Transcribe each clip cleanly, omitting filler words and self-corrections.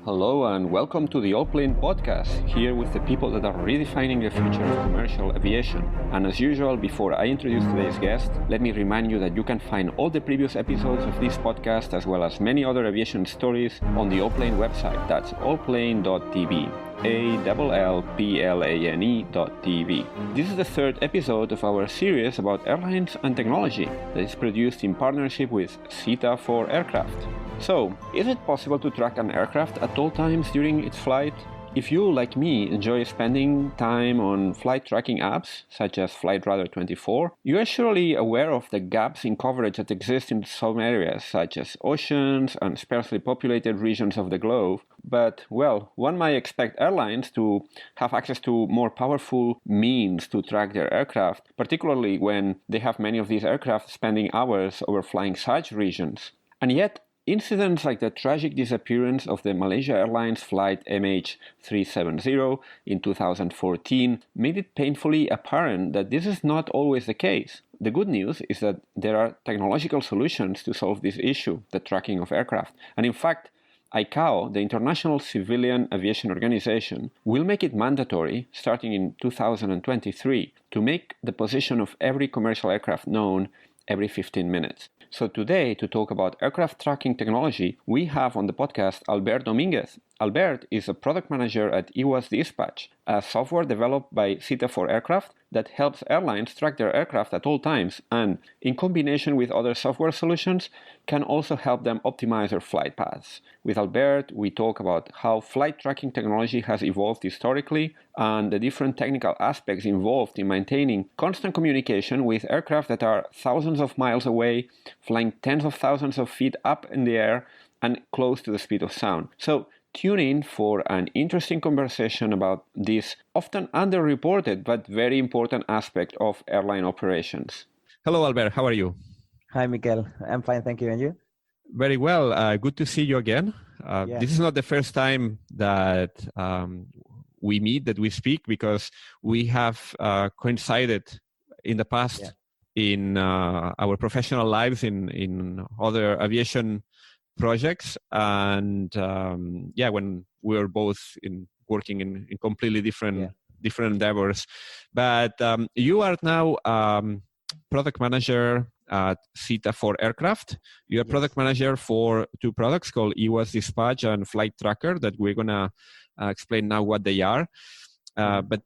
Hello and welcome to the Allplane Podcast, here with the people that are redefining the future of commercial aviation. And as usual, before I introduce today's guest, let me remind you that you can find all the previous episodes of this podcast as well as many other aviation stories on the Allplane website. That's Allplane.tv. Allplane.tv. This is the third episode of our series about airlines and technology that is produced in partnership with SITA for aircraft. So, is it possible to track an aircraft at all times during its flight? If you, like me, enjoy spending time on flight tracking apps, such as FlightRadar24, you are surely aware of the gaps in coverage that exist in some areas, such as oceans and sparsely populated regions of the globe. But, well, one might expect airlines to have access to more powerful means to track their aircraft, particularly when they have many of these aircraft spending hours overflying such regions. And yet, incidents like the tragic disappearance of the Malaysia Airlines flight MH370 in 2014 made it painfully apparent that this is not always the case. The good news is that there are technological solutions to solve this issue, the tracking of aircraft. And in fact, ICAO, the International Civilian Aviation Organization, will make it mandatory, starting in 2023, to make the position of every commercial aircraft known every 15 minutes. So today, to talk about aircraft tracking technology, we have on the podcast Albert Domínguez. Albert is a product manager at EWAS Dispatch, a software developed by SITA for aircraft that helps airlines track their aircraft at all times and, in combination with other software solutions, can also help them optimize their flight paths. With Albert, we talk about how flight tracking technology has evolved historically and the different technical aspects involved in maintaining constant communication with aircraft that are thousands of miles away, flying tens of thousands of feet up in the air and close to the speed of sound. So, tune in for an interesting conversation about this often underreported but very important aspect of airline operations. Hello, Albert. How are you? Hi, Miguel. I'm fine, thank you. And you? Very well. Good to see you again. This is not the first time that we meet, that we speak, because we have coincided in the past in our professional lives in other aviation projects, and when we were both working in completely different endeavors. But you are now product manager at SITA for aircraft. You are product manager for two products called EWAS Dispatch and Flight Tracker that we're gonna explain now what they are. But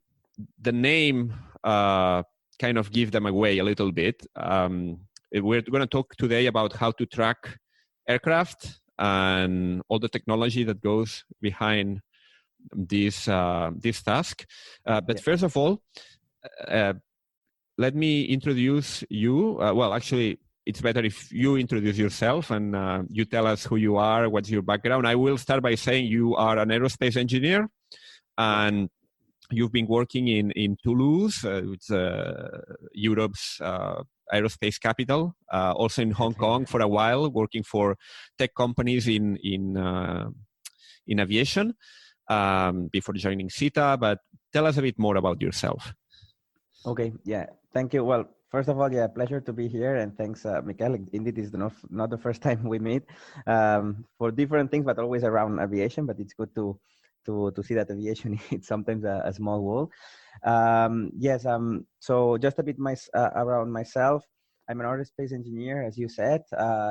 the name kind of give them away a little bit. We're going to talk today about how to track aircraft and all the technology that goes behind this task. But first of all, let me introduce you. Well, actually, it's better if you introduce yourself and you tell us who you are, what's your background. I will start by saying you are an aerospace engineer, and you've been working in Toulouse, which Europe's aerospace capital, also in Hong Kong for a while, working for tech companies in aviation before joining SITA. But tell us a bit more about yourself. Okay, thank you. Well, first of all, pleasure to be here, and thanks, Miguel. Indeed, it's not the first time we meet for different things, but always around aviation. But it's good to see that aviation is sometimes a small world. So just a bit around myself. I'm an aerospace engineer, as you said.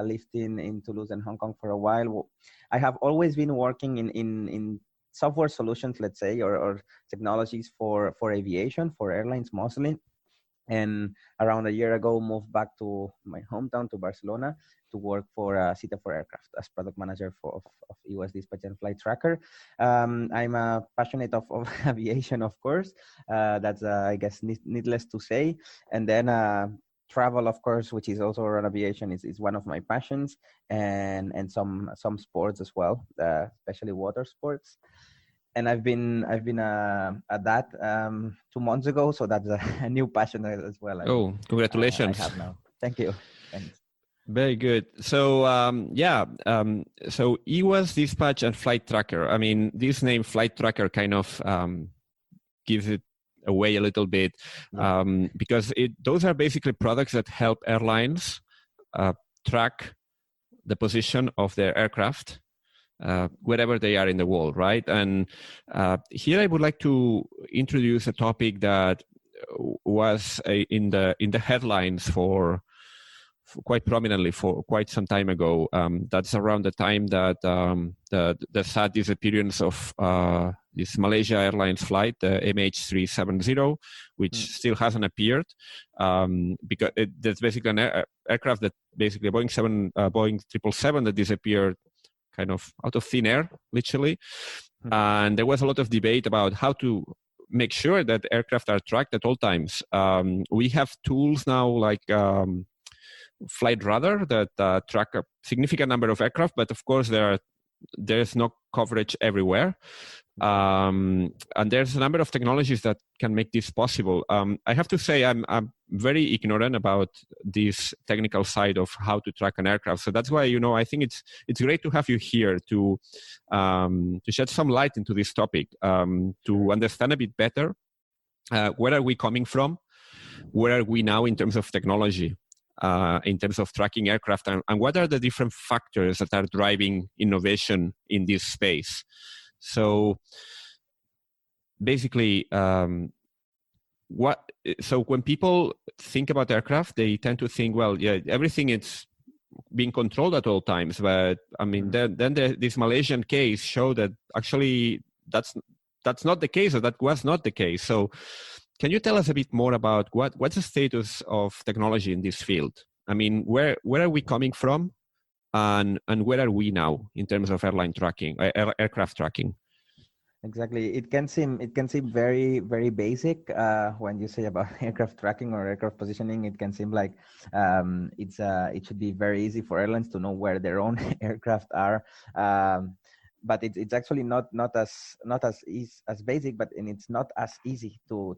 Lived in Toulouse and Hong Kong for a while. I have always been working in software solutions, let's say, or technologies for aviation, for airlines mostly. And around a year ago, moved back to my hometown, to Barcelona, to work for SITA for aircraft as product manager of EWAS Dispatch and Flight Tracker. I'm a passionate of aviation, of course. That's, I guess, needless to say. And then travel, of course, which is also around aviation, is one of my passions, and some sports as well, especially water sports. And I've been at that 2 months ago, so that's a new passion as well. Congratulations! I have now. Thank you. Thanks. Very good. So so EWAS Dispatch and Flight Tracker. I mean, this name Flight Tracker kind of gives it away a little bit, because those are basically products that help airlines track the position of their aircraft wherever they are in the world, right? And here I would like to introduce a topic that was in the headlines for quite prominently for quite some time ago. That's around the time that the sad disappearance of this Malaysia Airlines flight, the MH370, which still hasn't appeared, because that's basically an aircraft that basically a Boeing 777 that disappeared kind of out of thin air, literally. And there was a lot of debate about how to make sure that aircraft are tracked at all times. We have tools now like Flight Radar that track a significant number of aircraft, but of course there's no coverage everywhere. And there's a number of technologies that can make this possible. I have to say I'm very ignorant about this technical side of how to track an aircraft. So that's why, I think it's great to have you here to shed some light into this topic, to understand a bit better where are we coming from, where are we now in terms of technology, in terms of tracking aircraft, and what are the different factors that are driving innovation in this space. So basically, so when people think about aircraft, they tend to think, well, yeah, everything is being controlled at all times. But I mean, then this Malaysian case showed that actually that's not the case, or that was not the case. So can you tell us a bit more about what's the status of technology in this field? I mean, where are we coming from, and where are we now in terms of airline tracking, aircraft tracking? Exactly. It can seem very, very basic when you say about aircraft tracking or aircraft positioning. It can seem like it should be very easy for airlines to know where their own aircraft are. But it's actually not as basic, but it's not as easy to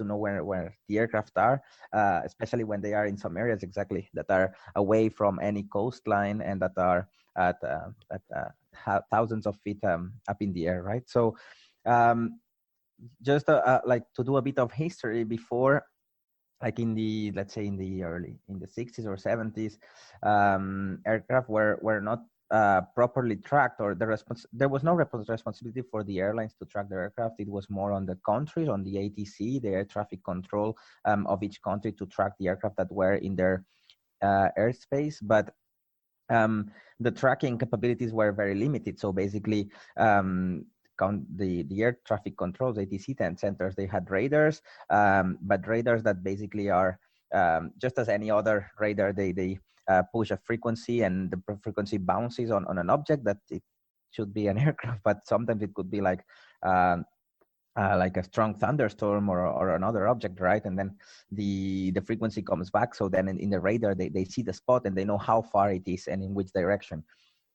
know where the aircraft are, especially when they are in some areas that are away from any coastline and that are at thousands of feet up in the air, right? So just like to do a bit of history before, like let's say in the 60s or 70s, aircraft were not properly tracked, or there was no responsibility for the airlines to track their aircraft. It was more on the countries, on the ATC, the air traffic control of each country, to track the aircraft that were in their airspace. But the tracking capabilities were very limited. So basically, the air traffic controls, ATC centers, they had radars, but radars that basically are just as any other radar. They push a frequency, and the frequency bounces on an object that it should be an aircraft, but sometimes it could be like a strong thunderstorm or another object, right? And then the frequency comes back. So then in the radar, they see the spot and they know how far it is and in which direction.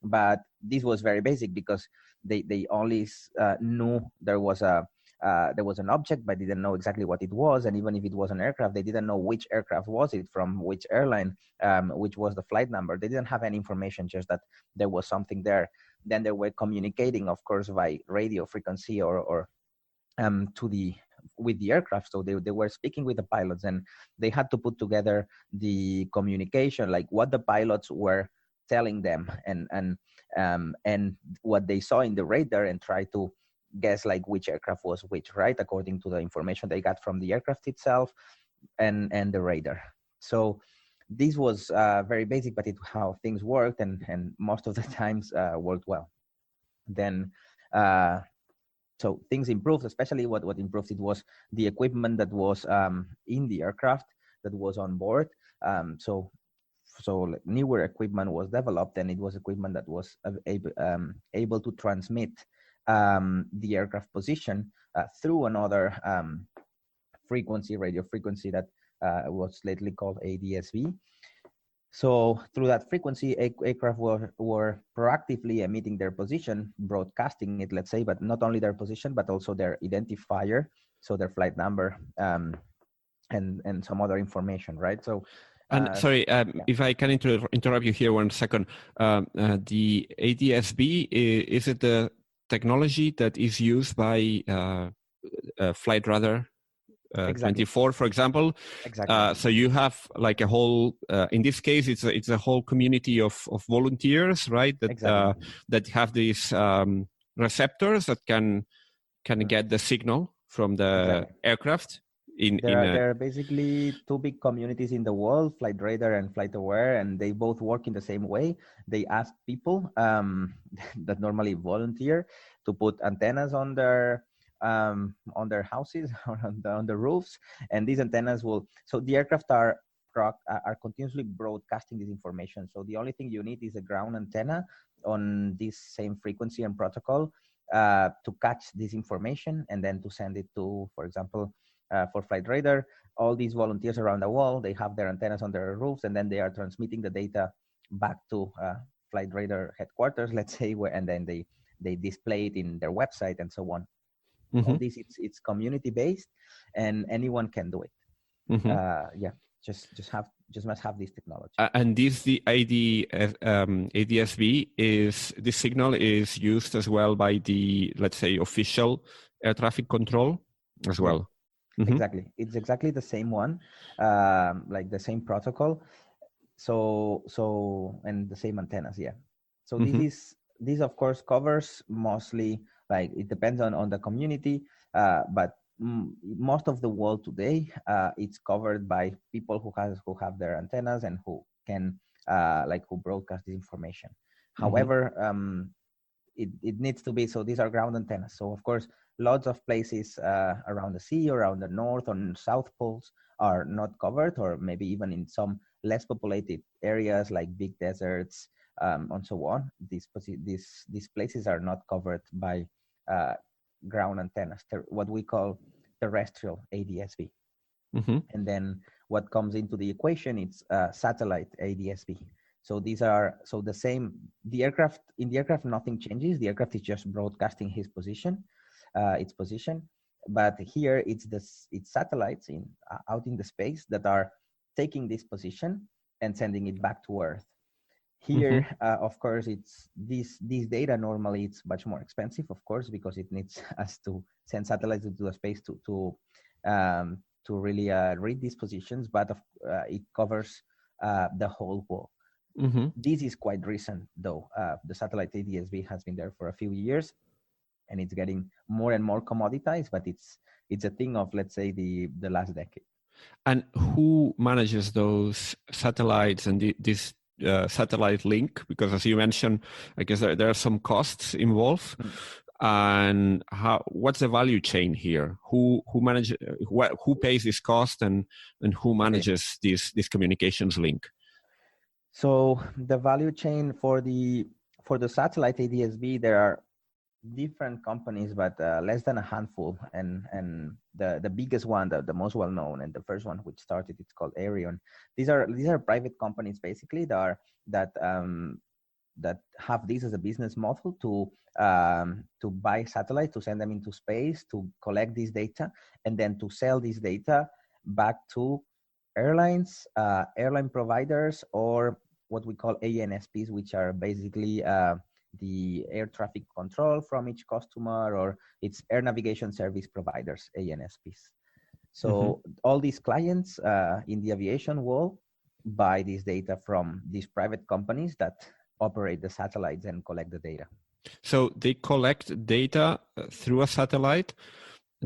But this was very basic because they only knew there was an object, but didn't know exactly what it was. And even if it was an aircraft, they didn't know which aircraft was it, from which airline, which was the flight number. They didn't have any information, just that there was something there. Then they were communicating, of course, by radio frequency or with the aircraft. So they were speaking with the pilots, and they had to put together the communication, like what the pilots were telling them and what they saw in the radar, and try to guess like which aircraft was which, right, according to the information they got from the aircraft itself and the radar. So this was very basic, but it's how things worked, and most of the times worked well. Then so things improved, especially what improved, it was the equipment that was in the aircraft, that was on board. So newer equipment was developed, and it was equipment that was able to transmit the aircraft position through another radio frequency that was lately called ADSB. So through that frequency, aircraft were proactively emitting their position, broadcasting it, let's say, but not only their position, but also their identifier, so their flight number, and some other information, right? So. And sorry, if I can interrupt you here 1 second. The ADSB, is it the technology that is used by Flight Radar 24, for example. Exactly. So you have like a whole, in this case, it's a whole community of volunteers, right? That that have these receptors that can get the signal from the aircraft. There are basically two big communities in the world, Flight Radar and Flight Aware, and they both work in the same way. They ask people that normally volunteer to put antennas on their houses or on the roofs, and these antennas will. So the aircraft are continuously broadcasting this information. So the only thing you need is a ground antenna on this same frequency and protocol to catch this information and then to send it to, for example, for Flight Radar, all these volunteers around the world, they have their antennas on their roofs, and then they are transmitting the data back to Flight Radar headquarters, let's say, and then they display it in their website and so on. All this, it's community based, and anyone can do it. Just must have this technology. And the ADSB this signal is used as well by the, let's say, official air traffic control as well. Exactly, it's exactly the same one, like the same protocol. So and the same antennas, yeah. So this of course covers mostly, like, it depends on the community, but most of the world today, it's covered by people who have their antennas and who can who broadcast this information. However, it needs to be, so these are ground antennas. So of course, lots of places around the sea, around the north or south poles are not covered, or maybe even in some less populated areas like big deserts and so on. These places are not covered by ground antennas, what we call terrestrial ADSB. And then what comes into the equation, it's satellite ADSB. So these are the same. In the aircraft, nothing changes. The aircraft is just broadcasting its position. But here it's satellites out in the space that are taking this position and sending it back to Earth. Here, of course, it's this data normally it's much more expensive, of course, because it needs us to send satellites into the space to really read these positions. But it covers the whole world. This is quite recent, though. The satellite ADSB has been there for a few years, and it's getting more and more commoditized. But it's a thing of, let's say, the last decade. And who manages those satellites and this satellite link? Because as you mentioned, I guess there are some costs involved. And what's the value chain here? Who pays this cost, and who manages this communications link? So the value chain for the satellite ADSB, there are different companies, but less than a handful. And the biggest one, the most well known, and the first one which started, it's called Airline. These are private companies basically that have this as a business model to buy satellites, to send them into space, to collect this data, and then to sell this data back to airlines, airline providers, or what we call ANSPs, which are basically the air traffic control from each customer, or it's air navigation service providers, ANSPs. So all these clients in the aviation world buy this data from these private companies that operate the satellites and collect the data. So they collect data through a satellite,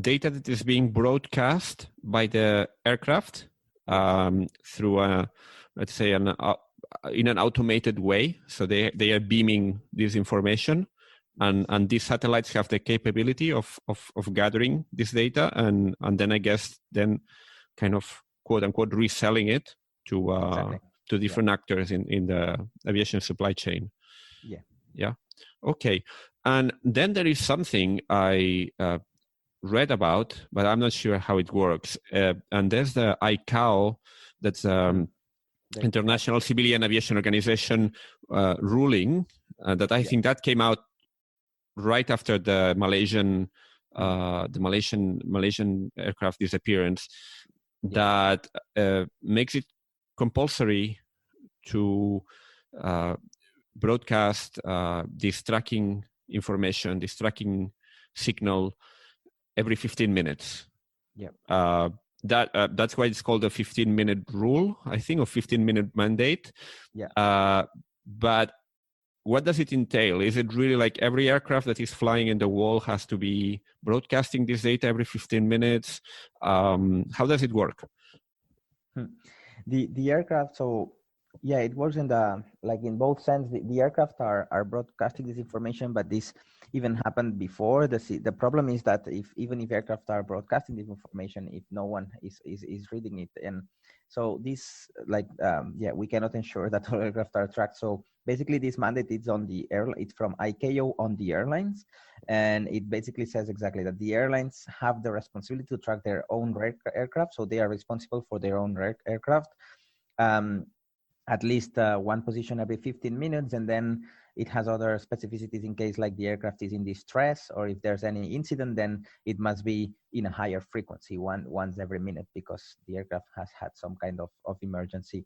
data that is being broadcast by the aircraft through let's say in an automated way. So they are beaming this information, and these satellites have the capability of gathering this data, and then I guess kind of quote unquote reselling it to different actors in the aviation supply chain. Yeah. Okay. And then there is something I read about, but I'm not sure how it works. And there's the ICAO, that's International Civilian Aviation Organization ruling that I think that came out right after the Malaysian aircraft disappearance, that makes it compulsory to broadcast this tracking information, this tracking signal every 15 minutes. Yeah. That's why it's called a 15-minute rule, I think, or 15-minute mandate. Yeah. But what does it entail? Is it really like every aircraft that is flying in the wall has to be broadcasting this data every 15 minutes? How does it work? The aircraft, so yeah, it works in the, like in both sense. The aircraft are broadcasting this information, but this even happened before. The problem is that even if aircraft are broadcasting this information, if no one is reading it, and so this, like, yeah, we cannot ensure that all aircraft are tracked. So basically this mandate is on the it's from ICAO on the airlines, and it basically says exactly that the airlines have the responsibility to track their own aircraft, so they are responsible for their own aircraft, at least one position every 15 minutes, and then it has other specificities in case like the aircraft is in distress, or if there's any incident, then it must be in a higher frequency, once every minute, because the aircraft has had some kind of emergency.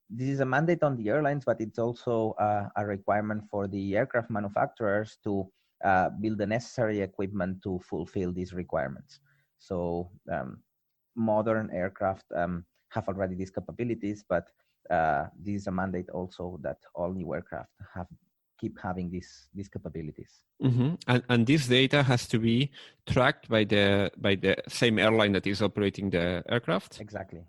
This is a mandate on the airlines, but it's also a requirement for the aircraft manufacturers to build the necessary equipment to fulfill these requirements. So modern aircraft have already these capabilities, but this is a mandate also that all new aircraft keep having these capabilities. Mm-hmm. And this data has to be tracked by the same airline that is operating the aircraft? Exactly.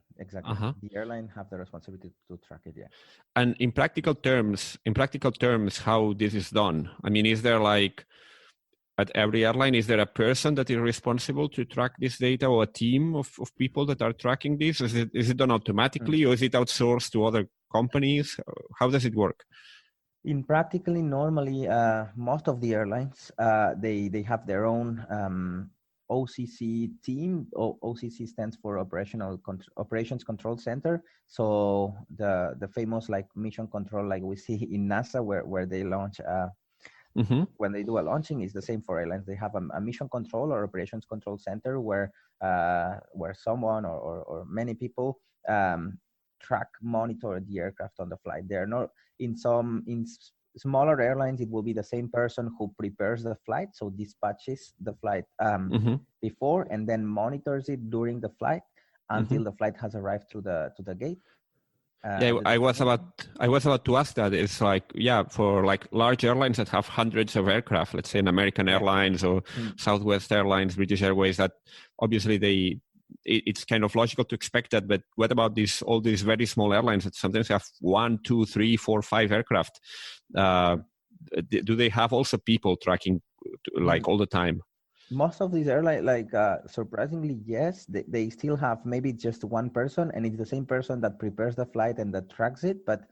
Uh-huh. The airline have the responsibility to track it, yeah. And in practical terms, how this is done? I mean, is there like, at every airline, is there a person that is responsible to track this data, or a team of people that are tracking this? Is it done automatically, or is it outsourced to other companies? How does it work? In practically, normally, most of the airlines, they have their own OCC team. OCC stands for Operations Control Center. So the famous like mission control, like we see in NASA, where they launch. When they do a launching, is the same for airlines. They have a mission control or operations control center where someone or many people monitor the aircraft on the flight. They're not in smaller airlines, it will be the same person who prepares the flight, so dispatches the flight before and then monitors it during the flight until the flight has arrived to the gate. I was about to ask that. It's like, yeah, for like large airlines that have hundreds of aircraft, let's say an American Airlines or Southwest Airlines, British Airways, that obviously it's kind of logical to expect that. But what about all these very small airlines that sometimes have 1, 2, 3, 4, 5 aircraft? Do they have also people tracking like all the time? Most of these airlines, like surprisingly, yes, they still have maybe just one person, and it's the same person that prepares the flight and that tracks it. But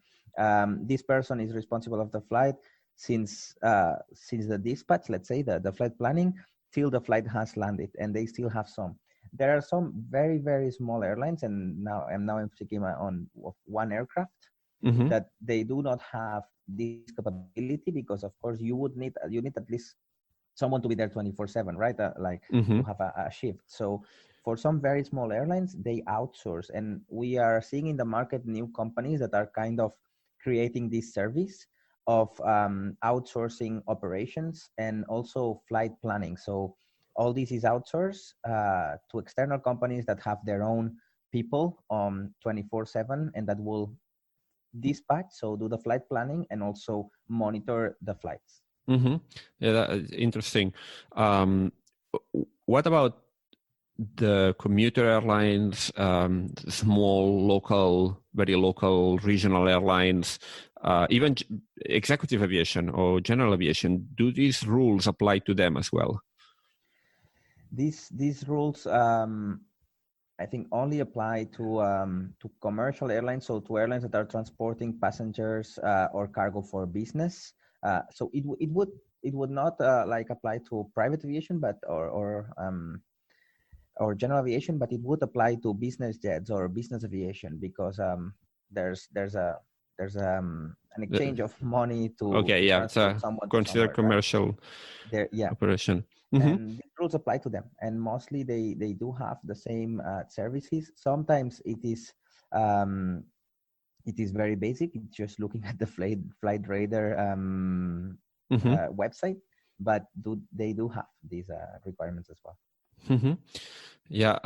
this person is responsible of the flight since the dispatch, let's say the flight planning, till the flight has landed, and they still have some. There are some very, very small airlines, and now I'm speaking on one aircraft that they do not have this capability, because of course you need at least someone to be there 24/7, right? To have a shift. So for some very small airlines, they outsource, and we are seeing in the market new companies that are kind of creating this service of outsourcing operations and also flight planning. So all this is outsourced to external companies that have their own people 24/7 and that will dispatch, so do the flight planning and also monitor the flights. Yeah, that's interesting. What about the commuter airlines, small, local, very local, regional airlines, even executive aviation or general aviation? Do these rules apply to them as well? These rules, I think, only apply to commercial airlines, so to airlines that are transporting passengers or cargo for business. So it would not like apply to private aviation, but or general aviation, but it would apply to business jets or business aviation, because there's an exchange of money to transport someone consider commercial operation. And the rules apply to them, and mostly they do have the same services. Sometimes it is very basic. It's just looking at the flight radar website, but they do have these requirements as well. Mm-hmm. Yeah.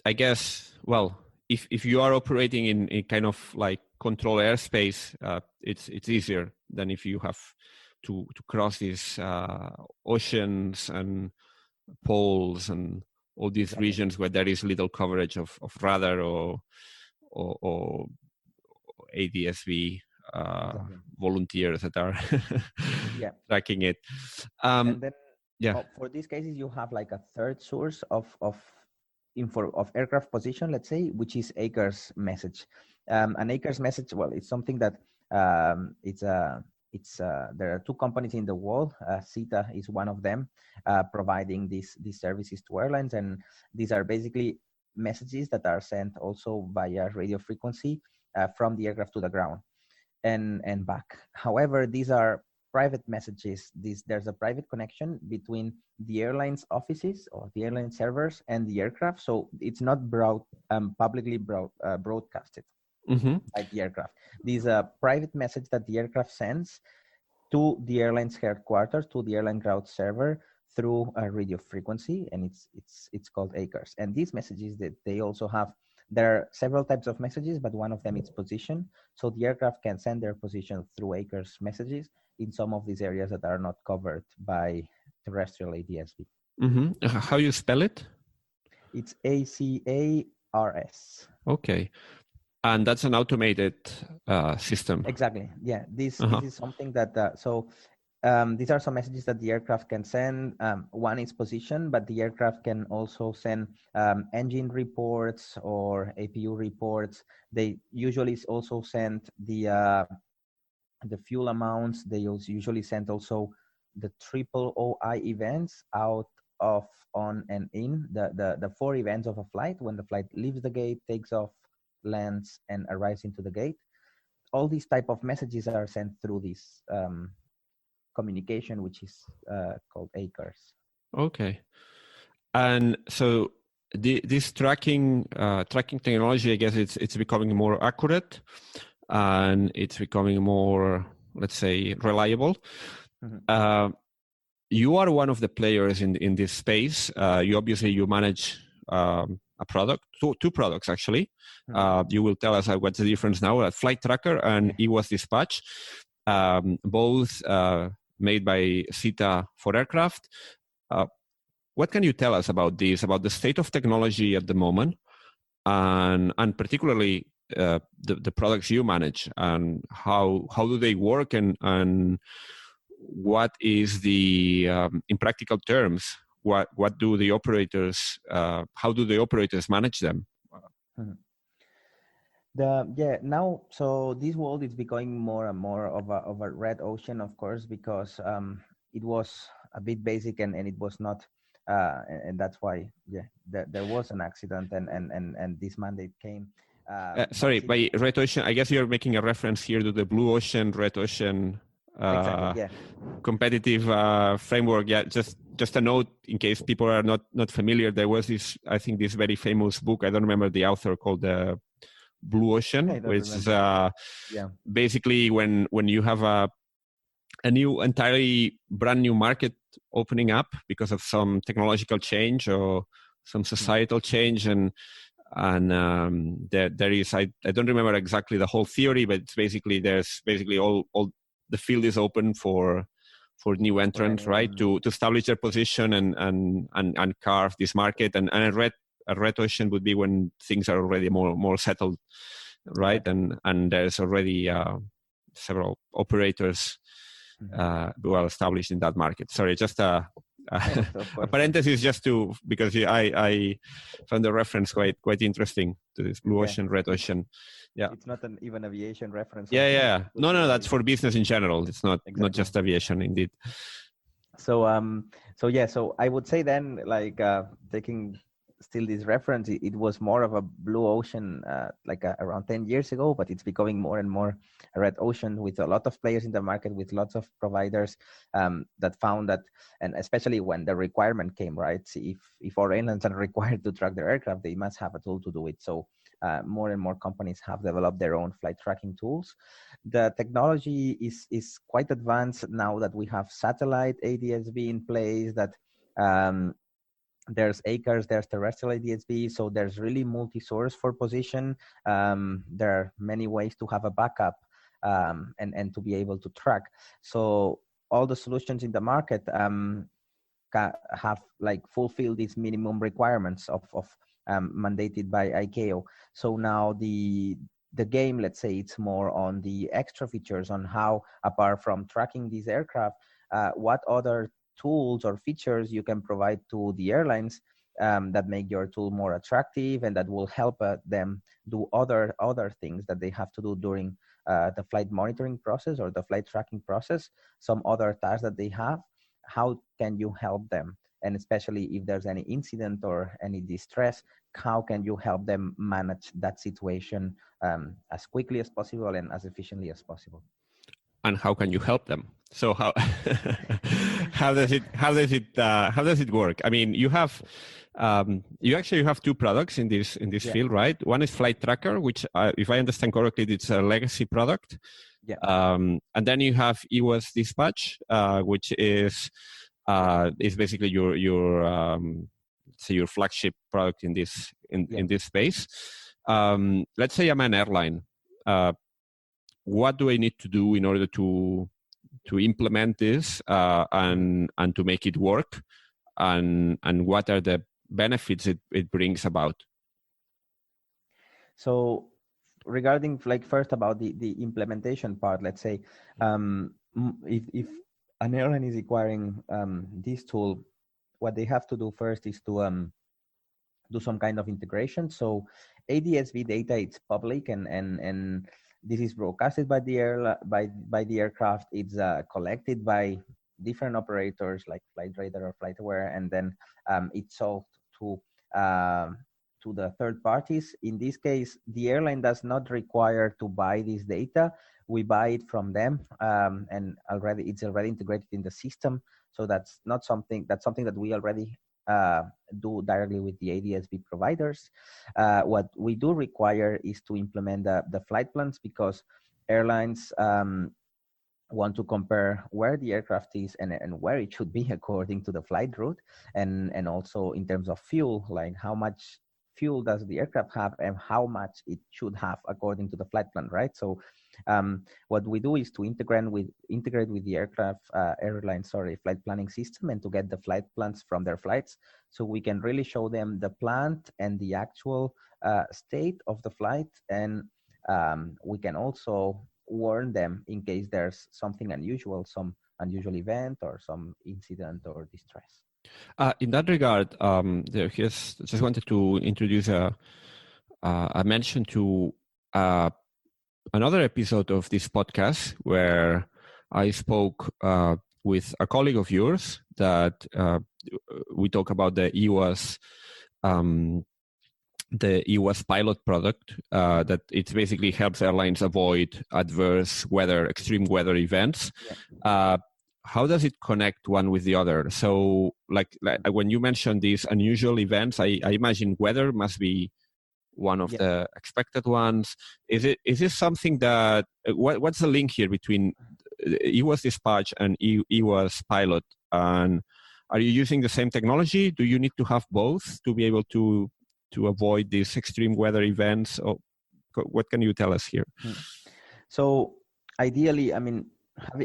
I guess, well, if you are operating in kind of like control airspace, it's easier than if you have to cross these oceans and poles and all these Exactly. regions where there is little coverage of radar or ADSV Exactly. volunteers that are Yeah. tracking it. And then Yeah. for these cases, you have like a third source of info of aircraft position, let's say, which is ACARS message. An ACARS message, well, it's something that there are two companies in the world. SITA is one of them, providing these services to airlines, and these are basically messages that are sent also via radio frequency from the aircraft to the ground and back. However, these are private messages. There's a private connection between the airline's offices or the airline servers and the aircraft, so it's not publicly broadcasted by the aircraft. This is a private message that the aircraft sends to the airline's headquarters, to the airline ground server through a radio frequency, and it's called ACARS. And these messages that they also have, there are several types of messages, but one of them is position. So the aircraft can send their position through ACARS messages in some of these areas that are not covered by terrestrial ADSB. Mm-hmm. How you spell it? It's ACARS. Okay. And that's an automated system. Exactly. Yeah. This is something that, these are some messages that the aircraft can send. One is position, but the aircraft can also send engine reports or APU reports. They usually also send the fuel amounts. They usually send also the triple OI events out of, on, and in, the four events of a flight: when the flight leaves the gate, takes off, lands, and arrives into the gate. All these type of messages are sent through this communication, which is called ACARS. Okay. And so this tracking technology, I guess it's becoming more accurate and it's becoming more, let's say, reliable. Mm-hmm. You are one of the players in this space. You manage a product, two products actually. Mm-hmm. You will tell us what's the difference now: a flight tracker and EWAS dispatch, both made by SITA for aircraft. What can you tell us about this, about the state of technology at the moment, and particularly the products you manage, and how do they work, and what is the in practical terms, what do the operators, how do the operators manage them? Now, so this world is becoming more and more of a red ocean, of course, because it was a bit basic and it was not, and that's why there was an accident and this mandate came. Sorry, by red ocean, I guess you're making a reference here to the blue ocean, red ocean. Exactly, yeah. Competitive framework. Yeah, just a note in case people are not familiar. There was this, I think, this very famous book. I don't remember the author, called the Blue Ocean, which is basically when you have a new, entirely brand new market opening up because of some technological change or some societal change, and there is, I don't remember exactly the whole theory, but it's basically there's basically all the field is open for new entrants, right, to establish their position and carve this market. And a red ocean would be when things are already more settled, right? And there's already several operators well established in that market. Sorry, just a parenthesis, just to, because I found the reference quite interesting to this blue ocean, red ocean. Yeah, it's not an even aviation reference. Yeah. No, that's for business in general. It's not just aviation, indeed. So I would say then, like, taking still this reference, it was more of a blue ocean around 10 years ago, but it's becoming more and more a red ocean, with a lot of players in the market, with lots of providers that found that, and especially when the requirement came, right? If our airlines are required to track their aircraft, they must have a tool to do it. So more and more companies have developed their own flight tracking tools. The technology is quite advanced now that we have satellite ADSB in place, that there's ACARS, there's terrestrial ADSB, so there's really multi-source for position. There are many ways to have a backup and to be able to track. So all the solutions in the market have like fulfilled these minimum requirements of mandated by ICAO. So now the game, let's say, it's more on the extra features on how, apart from tracking these aircraft, what other tools or features you can provide to the airlines that make your tool more attractive and that will help them do other things that they have to do during the flight monitoring process or the flight tracking process, some other tasks that they have. How can you help them? And especially if there's any incident or any distress, how can you help them manage that situation as quickly as possible and as efficiently as possible? And how can you help them? So how how does it work? I mean, you actually have two products in this field, right? One is Flight Tracker, which, if I understand correctly, it's a legacy product. Yeah. And then you have EOS Dispatch, which is basically your flagship product in this space. Let's say I'm an airline. What do I need to do in order to implement this and to make it work? And what are the benefits it brings about? So regarding, like, first about the implementation part, let's say if an airline is acquiring this tool, what they have to do first is to do some kind of integration. So ADSB data, it's public and this is broadcasted by the by the aircraft. It's collected by different operators like FlightRadar or FlightAware, and then it's sold to the third parties. In this case, the airline does not require to buy this data. We buy it from them, and it's already integrated in the system. So that's something that we already do directly with the ADSB providers. What we do require is to implement the flight plans, because airlines want to compare where the aircraft is and where it should be according to the flight route, and also in terms of fuel, like how much fuel does the aircraft have and how much it should have according to the flight plan, right? So what we do is to integrate with the airline flight planning system, and to get the flight plans from their flights, so we can really show them the plant and the actual state of the flight, and we can also warn them in case there's something unusual, some unusual event or some incident or distress. In that regard, just wanted to introduce a mention to another episode of this podcast where I spoke with a colleague of yours that we talk about the EOS pilot product that it basically helps airlines avoid adverse weather, extreme weather events. Yeah. How does it connect one with the other? So like when you mentioned these unusual events, I imagine weather must be one of the expected ones. Is this something that, what's the link here between EOS Dispatch and EOS Pilot? And are you using the same technology? Do you need to have both to be able to avoid these extreme weather events? Or what can you tell us here? So ideally, I mean,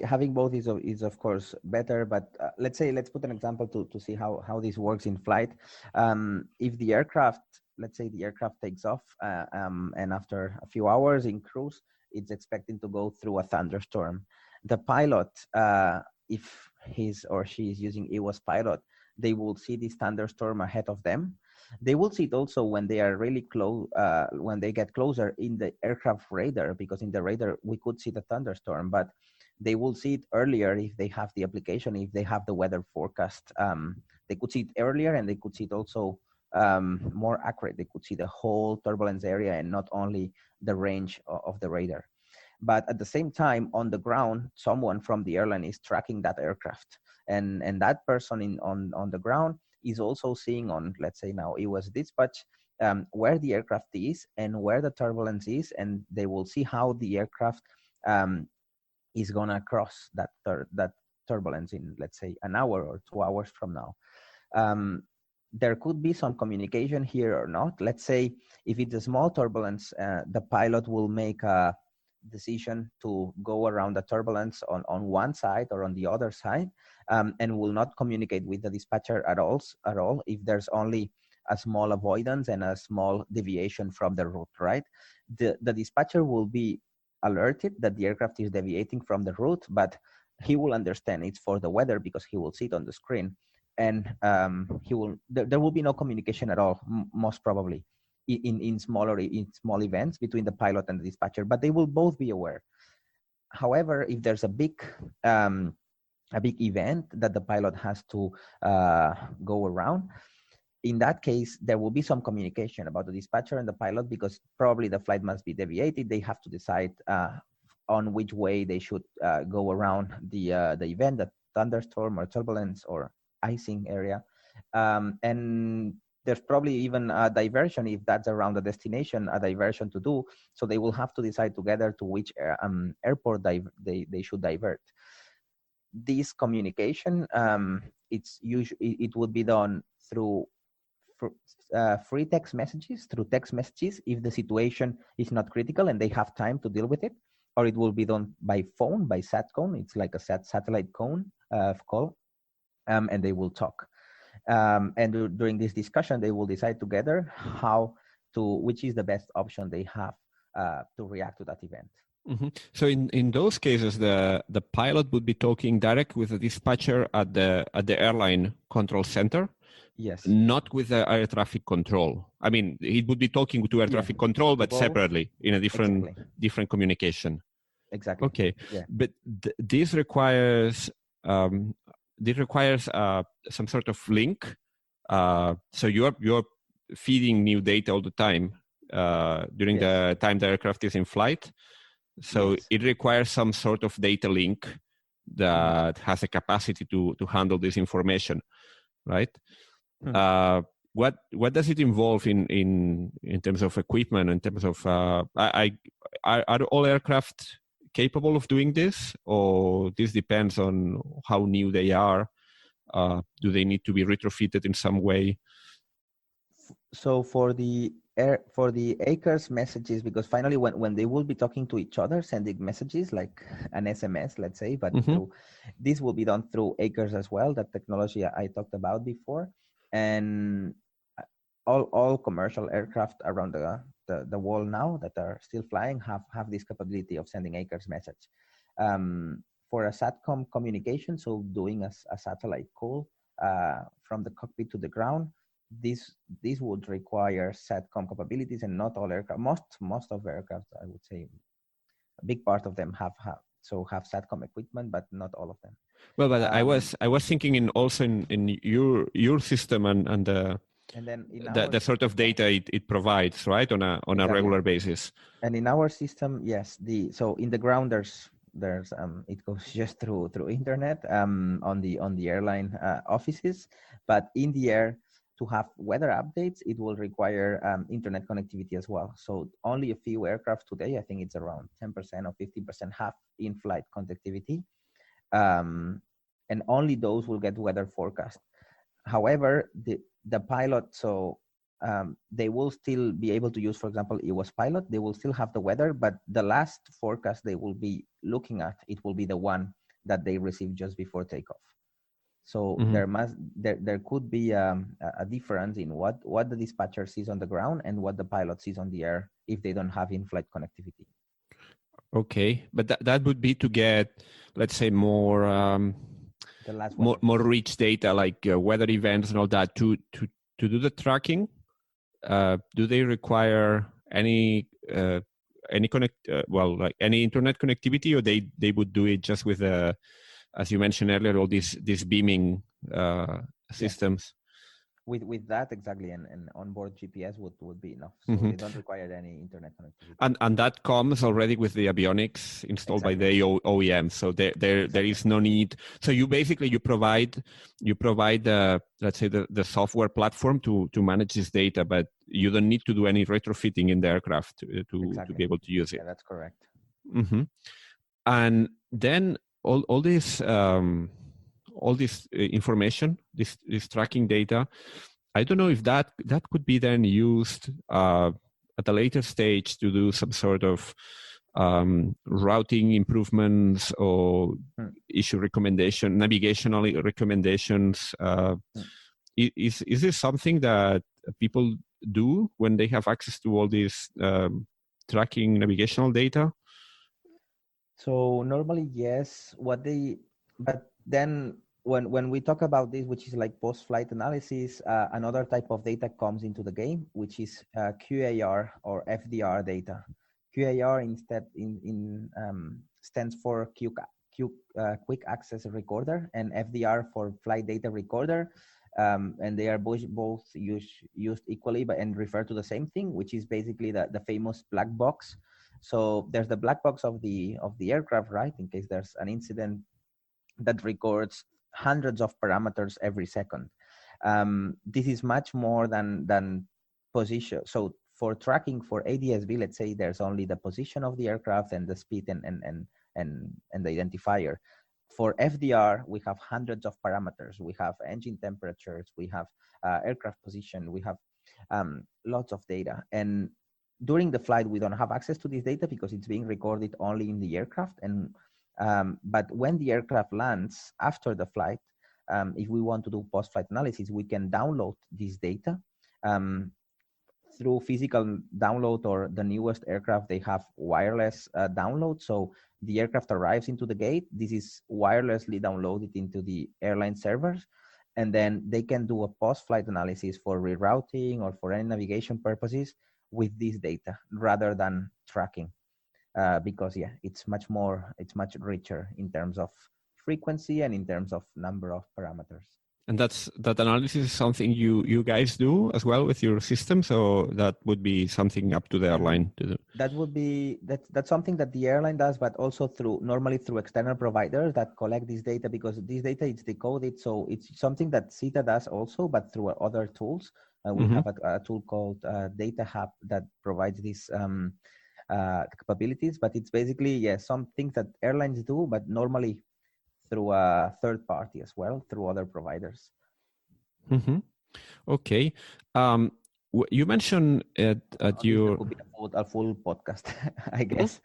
having both is of course better, but let's put an example to see how this works in flight. If the aircraft, let's say the aircraft takes off and after a few hours in cruise, it's expecting to go through a thunderstorm. The pilot, if his or she is using EOS Pilot, they will see this thunderstorm ahead of them. They will see it also when they are really close, when they get closer in the aircraft radar, because in the radar we could see the thunderstorm, but they will see it earlier if they have the application, if they have the weather forecast. They could see it earlier, and they could see it also more accurate. They could see the whole turbulence area and not only the range of the radar. But at the same time, on the ground, someone from the airline is tracking that aircraft, and that person on the ground is also seeing on, let's say now, EOS Dispatch, where the aircraft is and where the turbulence is, and they will see how the aircraft is gonna cross that turbulence in, let's say, an hour or 2 hours from now. there could be some communication here or not. Let's say if it's a small turbulence, the pilot will make a decision to go around the turbulence on one side or on the other side, and will not communicate with the dispatcher at all if there's only a small avoidance and a small deviation from the route, right? The dispatcher will be alerted that the aircraft is deviating from the route, but he will understand it's for the weather because he will see it on the screen, and there will be no communication at all, most probably, in small events between the pilot and the dispatcher, but they will both be aware. However, if there's a big event that the pilot has to go around, in that case, there will be some communication about the dispatcher and the pilot, because probably the flight must be deviated. They have to decide on which way they should go around the event, the thunderstorm or turbulence or icing area. And there's probably even a diversion, if that's around the destination, a diversion to do. So they will have to decide together to which airport they should divert. This communication, it would be done through free text messages, if the situation is not critical and they have time to deal with it, or it will be done by phone, by SATCOM. It's like a satellite call, and they will talk. And during this discussion, they will decide together which is the best option they have to react to that event. Mm-hmm. So in those cases, the pilot would be talking direct with the dispatcher at the airline control center. Yes. Not with the air traffic control. I mean, he would be talking to air traffic control, but separately in a different communication. Exactly. Okay. Yeah. But this requires some sort of link. So you're feeding new data all the time during the time the aircraft is in flight. So it requires some sort of data link that has a capacity to handle this information, right? What does it involve in terms of equipment, in terms of are all aircraft capable of doing this, or this depends on how new they are? Do they need to be retrofitted in some way? So for the ACARS messages, because finally when they will be talking to each other, sending messages like an SMS, let's say, but this will be done through ACARS as well, that technology I talked about before. And all commercial aircraft around the world now that are still flying have this capability of sending ACARS message. For a SATCOM communication, so doing a satellite call from the cockpit to the ground, this would require SATCOM capabilities, and not all aircraft. Most of aircraft, I would say, a big part of them have SATCOM equipment, but not all of them. Well, but I was thinking also in your system and then the sort of data it provides, right, on a regular basis. And in our system, yes, so in the ground there's it goes just through internet on the airline offices, but in the air, to have weather updates, it will require internet connectivity as well. So only a few aircraft today, I think it's around 10% or 15%, have in-flight connectivity. And only those will get weather forecast. However, the pilot, so they will still be able to use, for example, EWAS Pilot. They will still have the weather, but the last forecast they will be looking at, it will be the one that they receive just before takeoff. So there could be a difference in what the dispatcher sees on the ground and what the pilot sees on the air if they don't have in-flight connectivity. Okay, but that would be to get, let's say, more rich data, like weather events and all that, to do the tracking. Do they require any internet connectivity, or they would do it just with as you mentioned earlier, all these beaming systems? With that, exactly, and onboard GPS would be enough. So they don't require any internet connectivity. And that comes already with the avionics installed by the OEM. So there is no need. So you provide let's say the software platform to manage this data, but you don't need to do any retrofitting in the aircraft to be able to use it. Yeah, that's correct. And then all this information, this tracking data, I don't know if that could be then used at a later stage to do some sort of routing improvements or issue navigational recommendations. Is this something that people do when they have access to all this tracking navigational data? So normally, yes. But then when we talk about this, which is like post-flight analysis, another type of data comes into the game, which is QAR or FDR data. QAR stands for Quick Access Recorder, and FDR for Flight Data Recorder. And they are both used equally, and refer to the same thing, which is basically the famous black box. So there's the black box of the aircraft, right? In case there's an incident that records hundreds of parameters every second. This is much more than position. So for tracking for ADS-B, let's say there's only the position of the aircraft and the speed and the identifier. For FDR, we have hundreds of parameters. We have engine temperatures, we have aircraft position, we have lots of data. And during the flight, we don't have access to this data because it's being recorded only in the aircraft. And but when the aircraft lands after the flight, if we want to do post-flight analysis, we can download this data through physical download, or the newest aircraft, they have wireless download. So the aircraft arrives into the gate. This is wirelessly downloaded into the airline servers. And then they can do a post-flight analysis for rerouting or for any navigation purposes with this data rather than tracking. Because it's much richer in terms of frequency and in terms of number of parameters. And that analysis is something you guys do as well with your system, so that would be something up to the airline to do. That's something that the airline does, but also normally through external providers that collect this data, because this data is decoded. So it's something that SITA does also, but through other tools. We have a tool called Data Hub that provides these capabilities, but it's basically some things that airlines do, but normally through a third party as well, through other providers. Okay. You mentioned at your... There could be a full podcast, I guess.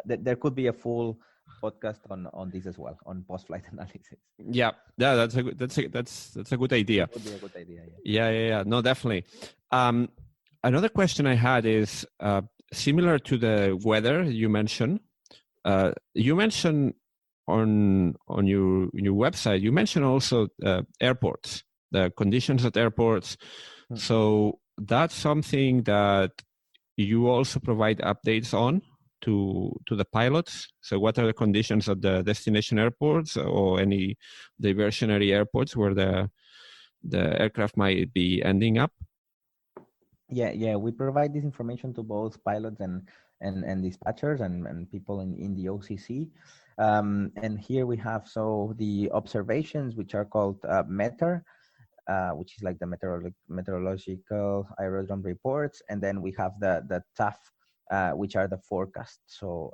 There could be a full podcast on this as well, on post-flight analysis. Yeah, that's a good idea. It would be a good idea. Yeah. No, definitely. Another question I had is similar to the weather you mentioned. You mentioned on your website, you mentioned also airports, the conditions at airports. So that's something that you also provide updates on to the pilots. So what are the conditions at the destination airports or any diversionary airports where the aircraft might be ending up? Yeah. We provide this information to both pilots and dispatchers and people in the OCC. And here we have the observations, which are called METR, which is like the meteorological aerodrome reports. And then we have the TAF, which are the forecasts. So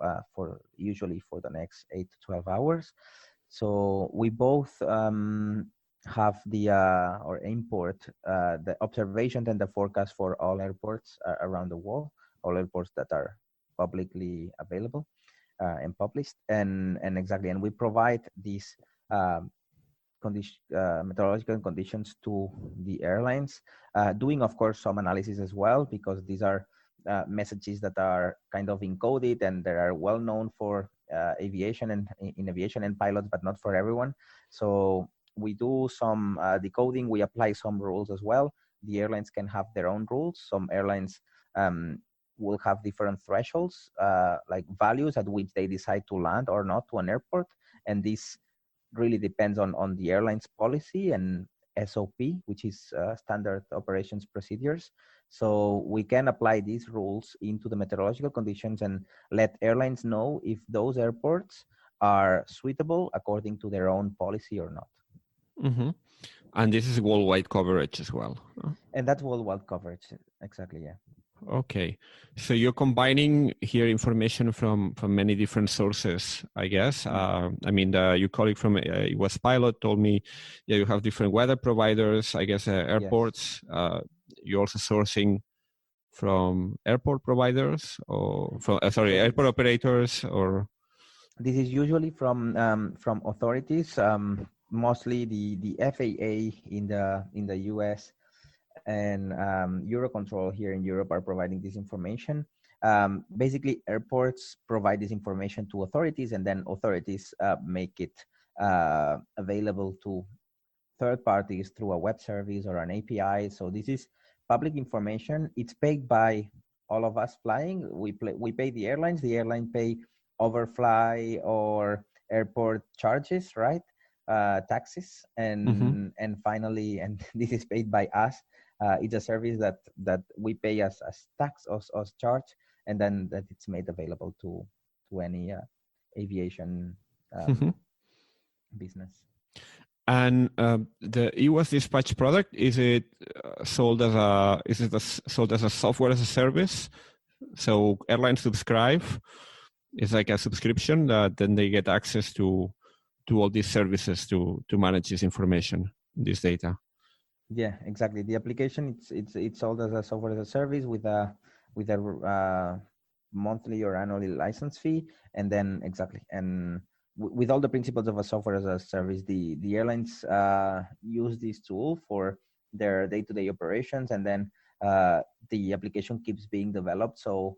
usually for the next 8 to 12 hours. So we both have or import the observation and the forecast for all airports around the world, all airports that are publicly available and published, and we provide these meteorological conditions to the airlines, doing of course some analysis as well, because these are messages that are kind of encoded and they are well known for aviation and pilots, but not for everyone. So we do some decoding. We apply some rules as well. The airlines can have their own rules. Some airlines will have different thresholds, like values at which they decide to land or not to an airport. And this really depends on the airline's policy and SOP, which is standard operations procedures. So we can apply these rules into the meteorological conditions and let airlines know if those airports are suitable according to their own policy or not. And this is worldwide coverage as well. And that's worldwide coverage, exactly, yeah. Okay. So you're combining here information from many different sources, I guess. Your colleague from US Pilot told me, you have different weather providers, I guess, airports. Yes. You're also sourcing from airport providers or from, So airport operators, or? this is usually from authorities, mostly the FAA in the US, and Eurocontrol here in Europe are providing this information. Basically, airports provide this information to authorities, and then authorities make it available to third parties through a web service or an API. So this is public information. It's paid by all of us flying. We pay the airlines. The airline pay overfly or airport charges, right? Taxes, and finally, and this is paid by us. It's a service that we pay as tax, as charge, and then that it's made available to any aviation business. And the EWAS dispatch product, is it sold as a software as a service? So airlines subscribe. It's like a subscription that then they get access to all these services to manage this information, this data. Yeah, exactly. The application it's sold as a software as a service with a monthly or annually license fee, and then and with all the principles of a software as a service, the airlines use this tool for their day-to-day operations, and then the application keeps being developed. So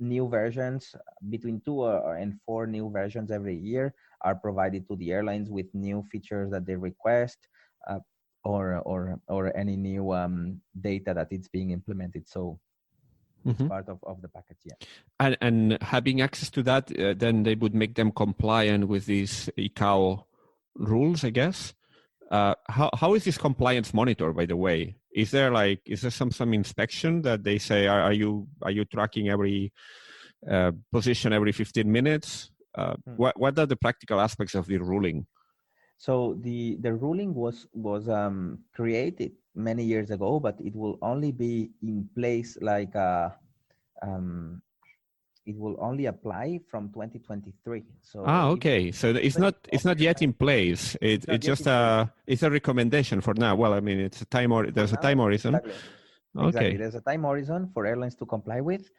new versions, between 2 and 4 new versions every year, are provided to the airlines with new features that they request, or any new data that it's being implemented. So it's part of the package, yeah. And having access to that, then they would make them compliant with these ICAO rules, I guess. How is this compliance monitored, by the way? Is there some inspection that they say, are you tracking every position every 15 minutes? What are the practical aspects of the ruling? So the ruling was created many years ago, but it will only be in place it will only apply from 2023. So okay. So it's not yet in place. It's just it's a recommendation for now. Well, I mean, it's a time there's a time horizon. Exactly. Okay. Exactly. There's a time horizon for airlines to comply with.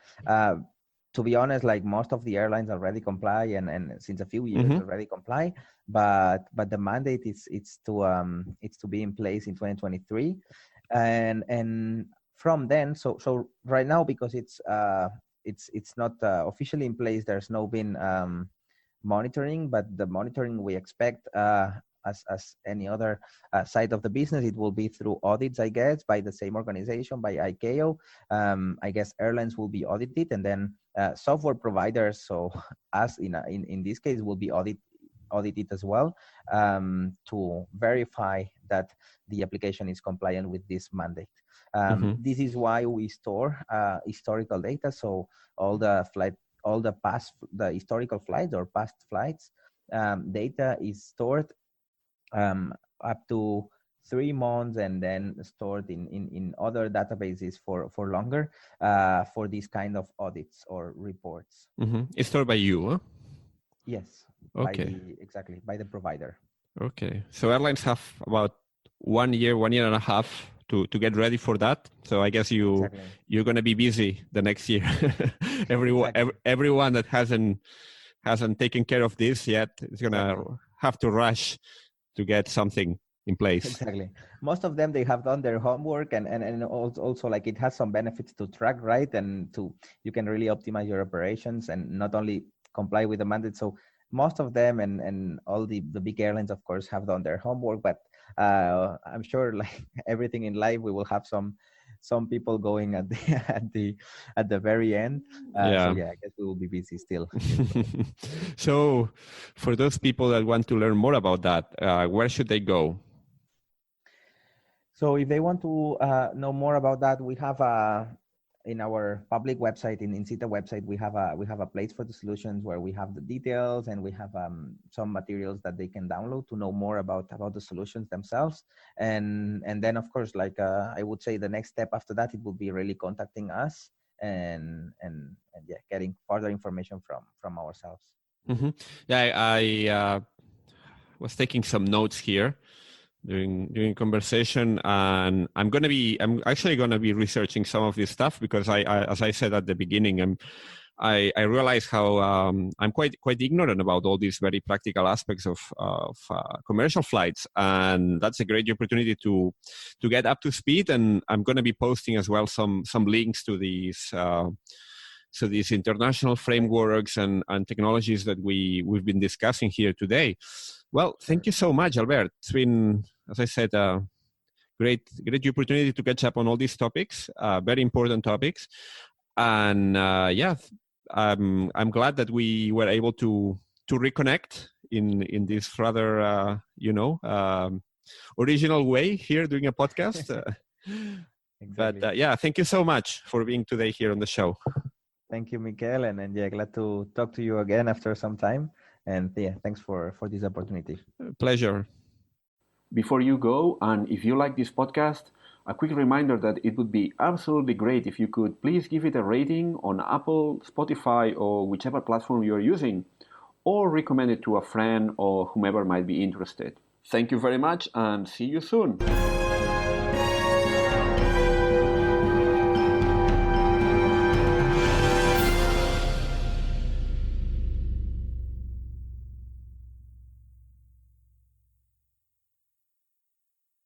To be honest, like most of the airlines already comply, and since a few years already comply. But the mandate it's to be in place in 2023, and from then. So right now, because it's not officially in place, there's no been monitoring, but the monitoring we expect as any other side of the business, it will be through audits, I guess, by the same organization, by ICAO. I guess airlines will be audited, and then software providers, so us in this case, will be audited as well, to verify that the application is compliant with this mandate. This is why we store historical data. So all the historical flights or past flights data is stored up to 3 months, and then stored in other databases for longer for these kind of audits or reports. It's stored by you, huh? Yes. Okay. By the provider. Okay. So airlines have about 1 year and a half to get ready for that. So I guess you're going to be busy the next year. Everyone that hasn't taken care of this yet is going to have to rush to get something in place. Exactly. Most of them, they have done their homework, and also like it has some benefits to track, right? And you can really optimize your operations and not only comply with the mandate. So most of them and all the big airlines, of course, have done their homework, but I'm sure, like everything in life, we will have some people going at the very end. So I guess we will be busy still. So for those people that want to learn more about that, where should they go? So if they want to know more about that, we have in our public website, in SITA website, we have a place for the solutions where we have the details, and we have some materials that they can download to know more about the solutions themselves. And then of course, like I would say the next step after that, it would be really contacting us and yeah, getting further information from ourselves. Mm-hmm. Yeah, I was taking some notes here during conversation, and I'm actually gonna be researching some of this stuff, because I as I said at the beginning, I realize how I'm quite ignorant about all these very practical aspects of commercial flights, and that's a great opportunity to get up to speed. And I'm going to be posting as well some links to these international frameworks and technologies that we've been discussing here today. Well, thank you so much, Albert. It's been, as I said, a great opportunity to catch up on all these topics, very important topics. And yeah, I'm glad that we were able to reconnect in this rather original way here doing a podcast. Exactly. But yeah, thank you so much for being today here on the show. Thank you, Mikel, and yeah, glad to talk to you again after some time. And yeah, thanks for this opportunity. Pleasure. Before you go, and if you like this podcast, a quick reminder that it would be absolutely great if you could please give it a rating on Apple, Spotify, or whichever platform you're using, or recommend it to a friend or whomever might be interested. Thank you very much, and see you soon.